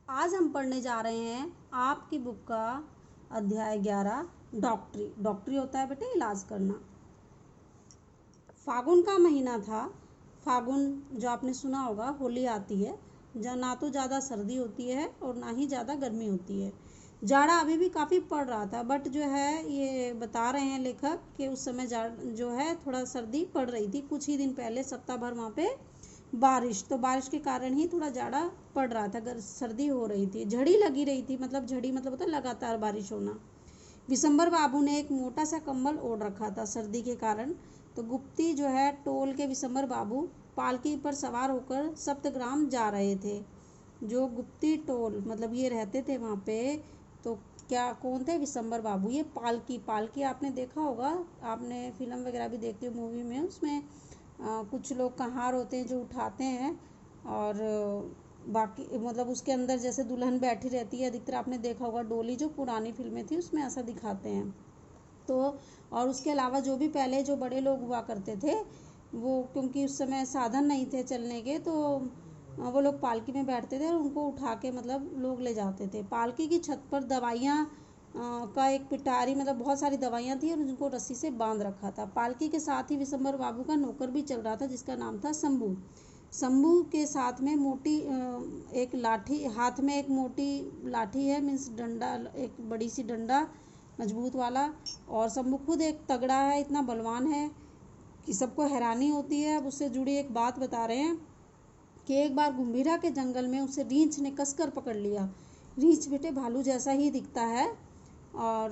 आज हम पढ़ने जा रहे हैं आपकी बुक का अध्याय 11 डॉक्टरी। डॉक्टरी होता है बेटे इलाज करना। फागुन का महीना था। फागुन जो आपने सुना होगा, होली आती है जहाँ ना तो ज़्यादा सर्दी होती है और ना ही ज़्यादा गर्मी होती है। जाड़ा अभी भी काफ़ी पड़ रहा था, बट जो है ये बता रहे हैं लेखक कि उस समय जो है थोड़ा सर्दी पड़ रही थी। कुछ ही दिन पहले सप्ताह भर वहाँ पे बारिश, तो बारिश के कारण ही थोड़ा जाड़ा पड़ रहा था, अगर सर्दी हो रही थी, झड़ी लगी रही थी। मतलब झड़ी मतलब होता है लगातार बारिश होना। विशंबर बाबू ने एक मोटा सा कंबल ओढ़ रखा था सर्दी के कारण। तो गुप्ती जो है टोल के विशंबर बाबू पालकी पर सवार होकर सप्तग्राम जा रहे थे। जो गुप्ती टोल मतलब ये रहते थे वहाँ पे, तो क्या कौन थे? विशंबर बाबू। ये पालकी पालकी आपने देखा होगा, आपने फिल्म वगैरह भी देखते हो मूवी में, उसमें कुछ लोग कहार होते हैं जो उठाते हैं, और बाकी मतलब उसके अंदर जैसे दुल्हन बैठी रहती है। अधिकतर आपने देखा होगा डोली, जो पुरानी फिल्में थी उसमें ऐसा दिखाते हैं। तो और उसके अलावा जो भी पहले जो बड़े लोग हुआ करते थे, वो क्योंकि उस समय साधन नहीं थे चलने के, तो वो लोग पालकी में बैठते थे और उनको उठा के मतलब लोग ले जाते थे। पालकी की छत पर दवाइयाँ का एक पिटारी, मतलब बहुत सारी दवाइयाँ थी और उनको रस्सी से बांध रखा था। पालकी के साथ ही विशंबर बाबू का नौकर भी चल रहा था जिसका नाम था शंभू। शंभू के साथ में मोटी एक लाठी, हाथ में एक मोटी लाठी है, मीन्स डंडा, एक बड़ी सी डंडा मजबूत वाला। और शंभू खुद एक तगड़ा है, इतना बलवान है कि सबको हैरानी होती है। अब उससे जुड़ी एक बात बता रहे हैं कि एक बार गुम्भीरा के जंगल में उसे रींछ ने कसकर पकड़ लिया। रींछ बेटे भालू जैसा ही दिखता है, और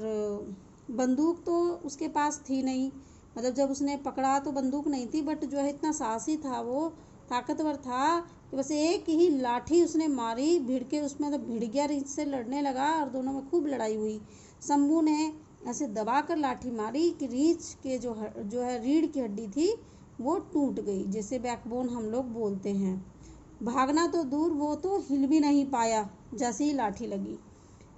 बंदूक तो उसके पास थी नहीं। मतलब जब उसने पकड़ा तो बंदूक नहीं थी, बट जो है इतना साहसी था, वो ताकतवर था कि बस एक ही लाठी उसने मारी, भिड़ के उसमें तो भिड़ गया, रींछ से लड़ने लगा और दोनों में खूब लड़ाई हुई। शंभू ने ऐसे दबाकर लाठी मारी कि रींछ के जो है रीढ़ की हड्डी थी वो टूट गई, जैसे बैकबोन हम लोग बोलते हैं। भागना तो दूर, वो तो हिल भी नहीं पाया जैसे ही लाठी लगी।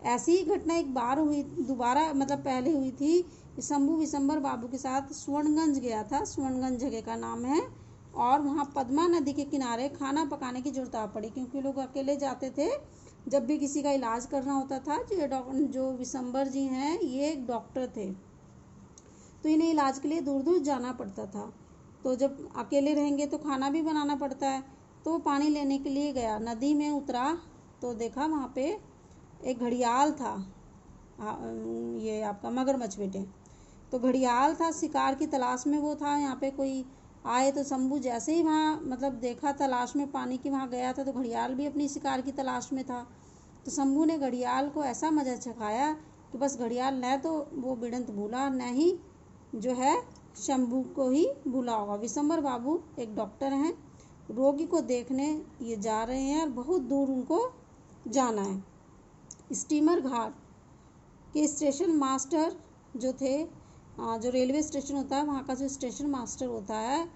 ऐसी ही घटना एक बार हुई, दोबारा मतलब पहले हुई थी। शंभू विशंबर बाबू के साथ स्वर्णगंज गया था, स्वर्णगंज जगह का नाम है, और वहाँ पद्मा नदी के किनारे खाना पकाने की जरूरत आ पड़ी, क्योंकि लोग अकेले जाते थे जब भी किसी का इलाज करना होता था। जो विशंबर जी हैं ये एक डॉक्टर थे, तो इन्हें इलाज के लिए दूर दूर जाना पड़ता था। तो जब अकेले रहेंगे तो खाना भी बनाना पड़ता है। तो पानी लेने के लिए गया, नदी में उतरा तो देखा वहाँ पे एक घड़ियाल था, ये आपका मगरमच्छ बेटे। तो घड़ियाल था, शिकार की तलाश में वो था। यहाँ पे कोई आए तो शंभू जैसे ही वहाँ मतलब देखा तलाश में पानी की, वहाँ गया था, तो घड़ियाल भी अपनी शिकार की तलाश में था। तो शंभू ने घड़ियाल को ऐसा मजा चखाया कि बस घड़ियाल न तो वो बिड़ंत भूला, न ही जो है शंभू को ही भूला होगा। विशंबर बाबू एक डॉक्टर हैं, रोगी को देखने ये जा रहे हैं और बहुत दूर उनको जाना है। स्टीमर घाट के स्टेशन मास्टर जो थे, जो रेलवे स्टेशन होता है वहाँ का जो स्टेशन मास्टर होता है,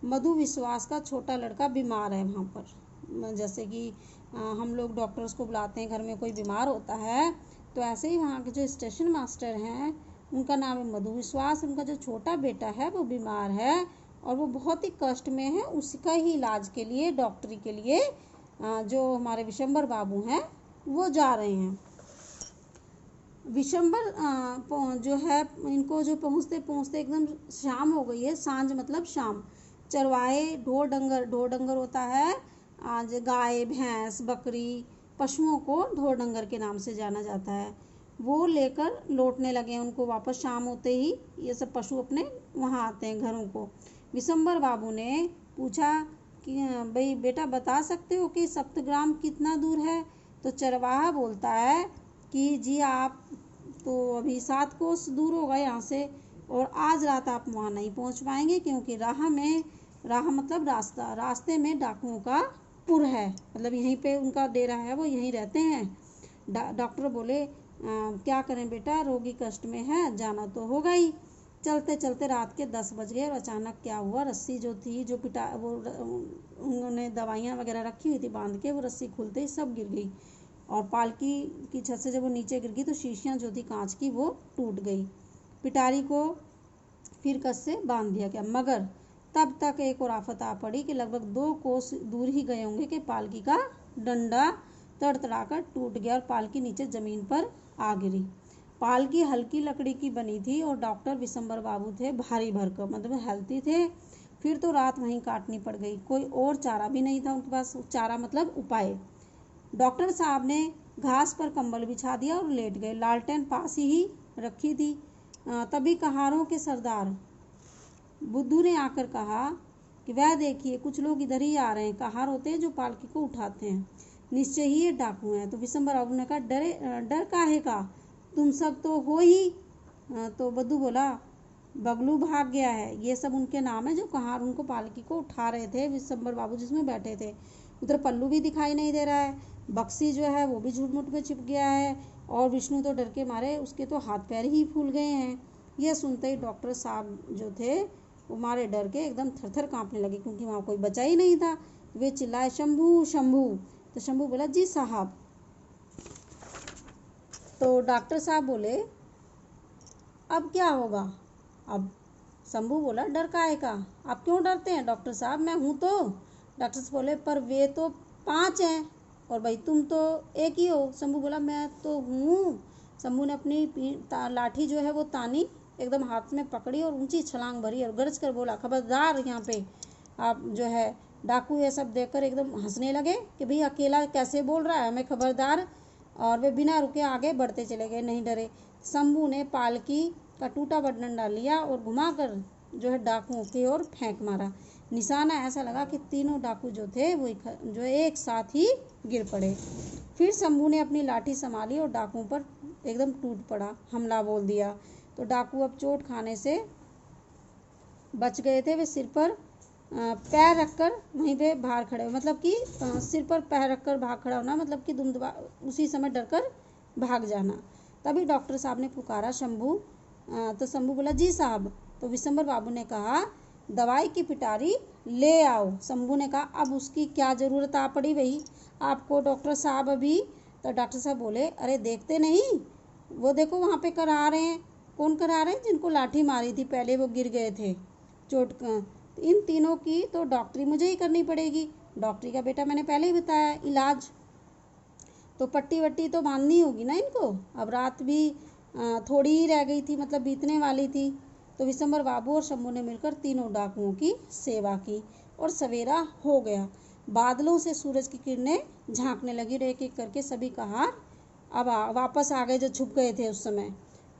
मधु विश्वास का छोटा लड़का बीमार है वहाँ पर। जैसे कि हम लोग डॉक्टर्स को बुलाते हैं घर में कोई बीमार होता है, तो ऐसे ही वहाँ के जो स्टेशन मास्टर हैं उनका नाम है मधु विश्वास। उनका जो छोटा बेटा है वो बीमार है और वो बहुत ही कष्ट में है। उसका ही इलाज के लिए, डॉक्टरी के लिए जो हमारे विशंबर बाबू हैं वो जा रहे हैं। विशंबर जो है इनको जो पहुँचते पहुँचते एकदम शाम हो गई है। सांझ मतलब शाम। चरवाहे ढोर डंगर होता है, आज गाय भैंस बकरी पशुओं को ढोर डंगर के नाम से जाना जाता है, वो लेकर लौटने लगे हैं। उनको वापस शाम होते ही ये सब पशु अपने वहाँ आते हैं घरों को। विशंबर बाबू ने पूछा कि भाई बेटा बता सकते हो कि सप्तग्राम कितना दूर है? तो चरवाहा बोलता है कि जी आप तो अभी 7 कोस दूर होगा यहाँ से, और आज रात आप वहाँ नहीं पहुँच पाएंगे, क्योंकि राह मतलब रास्ता, रास्ते में डाकुओं का पुर है, मतलब यहीं पे उनका डेरा है, वो यहीं रहते हैं। डॉक्टर बोले क्या करें बेटा, रोगी कष्ट में है, जाना तो होगा ही। चलते चलते रात के 10 बज गए और अचानक क्या हुआ, रस्सी जो थी जो वो उन्होंने दवाइयाँ वगैरह रखी हुई थी बांध के, वो रस्सी खुलते ही सब गिर गई, और पालकी की छत से जब वो नीचे गिर गई तो शीशियाँ जो थी कांच की वो टूट गई। पिटारी को फिर कस से बांध दिया गया, मगर तब तक एक और आफत आ पड़ी कि लगभग 2 कोस दूर ही गए होंगे कि पालकी का डंडा तड़तड़ाकर टूट गया और पालकी नीचे जमीन पर आ गिरी। पालकी हल्की लकड़ी की बनी थी और डॉक्टर विशंबर बाबू थे भारी भरकम, मतलब हेल्थी थे। फिर तो रात वहीं काटनी पड़ गई, कोई और चारा भी नहीं था उनके पास, चारा मतलब उपाय। डॉक्टर साहब ने घास पर कंबल बिछा दिया और लेट गए। लालटेन पास ही रखी थी। तभी कहारों के सरदार बुद्धू ने आकर कहा कि वह देखिए कुछ लोग इधर ही आ रहे हैं। कहार होते हैं जो पालकी को उठाते हैं, निश्चय ही ये डाकू हैं। तो विशंबर बाबू ने कहा डर काहे का, तुम सब तो हो ही। तो बुद्धू बोला बगलू भाग गया है। ये सब उनके नाम है जो कहार उनको पालकी को उठा रहे थे, विशंबर बाबू जिसमें बैठे थे। उधर पल्लू भी दिखाई नहीं दे रहा है, बक्सी जो है वो भी झूठ-मूठ में छिप गया है, और विष्णु तो डर के मारे उसके तो हाथ पैर ही फूल गए हैं। यह सुनते ही डॉक्टर साहब जो थे वो मारे डर के एकदम थरथर कांपने लगे, क्योंकि वहाँ कोई बचा ही नहीं था। वे चिल्लाए शंभू शंभू। तो शंभू बोला जी साहब। तो डॉक्टर साहब बोले अब क्या होगा। अब शंभू बोला डर काहे का, आप क्यों डरते हैं डॉक्टर साहब, मैं हूँ तो। डॉक्टर साहब बोले पर वे तो 5 हैं और भाई तुम तो एक ही हो। शंभू बोला मैं तो हूँ। शंभू ने अपनी लाठी जो है वो तानी, एकदम हाथ में पकड़ी और ऊंची छलांग भरी और गरज कर बोला खबरदार, यहाँ पे आप जो है डाकू ये सब देखकर एकदम हंसने लगे कि भाई अकेला कैसे बोल रहा है हमें खबरदार, और वे बिना रुके आगे बढ़ते चले गए, नहीं डरे। शंभू ने पालकी का टूटा हुआ डंडा लिया और घुमाकर जो है डाकुओं की ओर फेंक मारा। निशाना ऐसा लगा कि तीनों डाकू जो थे वो जो एक साथ ही गिर पड़े। फिर शंभू ने अपनी लाठी संभाली और डाकुओं पर एकदम टूट पड़ा, हमला बोल दिया। तो डाकू अब चोट खाने से बच गए थे। वे सिर पर पैर रखकर वहीं पे बाहर खड़े, मतलब कि सिर पर पैर रखकर भाग खड़ा होना, मतलब कि उसी समय डरकर भाग जाना। तभी डॉक्टर साहब ने पुकारा शंभू। तो शंभू बोला जी साहब। तो विशंबर बाबू ने कहा दवाई की पिटारी ले आओ। शंभू ने कहा अब उसकी क्या ज़रूरत आ पड़ी भाई आपको डॉक्टर साहब अभी। तो डॉक्टर साहब बोले अरे देखते नहीं, वो देखो वहाँ पे करा रहे हैं। कौन करा रहे हैं, जिनको लाठी मारी थी पहले वो गिर गए थे चोट। इन तीनों की तो डॉक्टरी मुझे ही करनी पड़ेगी। डॉक्टरी का बेटा मैंने पहले ही बताया, इलाज तो पट्टी वट्टी तो बांधनी होगी ना इनको। अब रात भी थोड़ी ही रह गई थी, मतलब बीतने वाली थी। तो विशंबर बाबू और शंभू ने मिलकर तीनों डाकुओं की सेवा की और सवेरा हो गया। बादलों से सूरज की किरणें झांकने लगी और एक एक करके सभी कहार अब वापस आ गए जो छुप गए थे उस समय।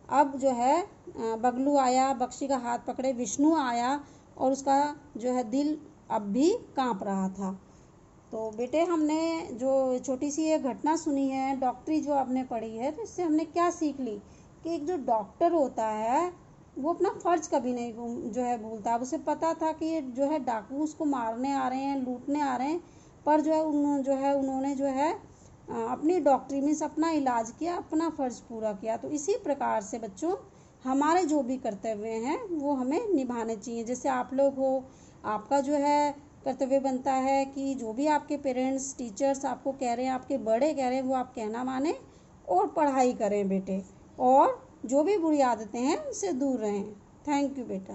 अब जो है बगलू आया, बक्शी का हाथ पकड़े विष्णु आया और उसका जो है दिल अब भी कांप रहा था। तो बेटे हमने जो छोटी सी ये घटना सुनी है, डॉक्टरी जो आपने पढ़ी है, तो इससे हमने क्या सीख ली कि एक जो डॉक्टर होता है वो अपना फ़र्ज कभी नहीं जो है भूलता। अब उसे पता था कि ये जो है डाकू उसको मारने आ रहे हैं, लूटने आ रहे हैं, पर जो है उन्होंने जो है अपनी डॉक्टरी में अपना इलाज किया, अपना फ़र्ज पूरा किया। तो इसी प्रकार से बच्चों हमारे जो भी कर्तव्य हैं वो हमें निभाने चाहिए। जैसे आप लोग हो, आपका जो है कर्तव्य बनता है कि जो भी आपके पेरेंट्स टीचर्स आपको कह रहे हैं, आपके बड़े कह रहे हैं, वो आप कहना माने और पढ़ाई करें बेटे, और जो भी बुरी आदतें हैं उनसे दूर रहें। थैंक यू बेटा।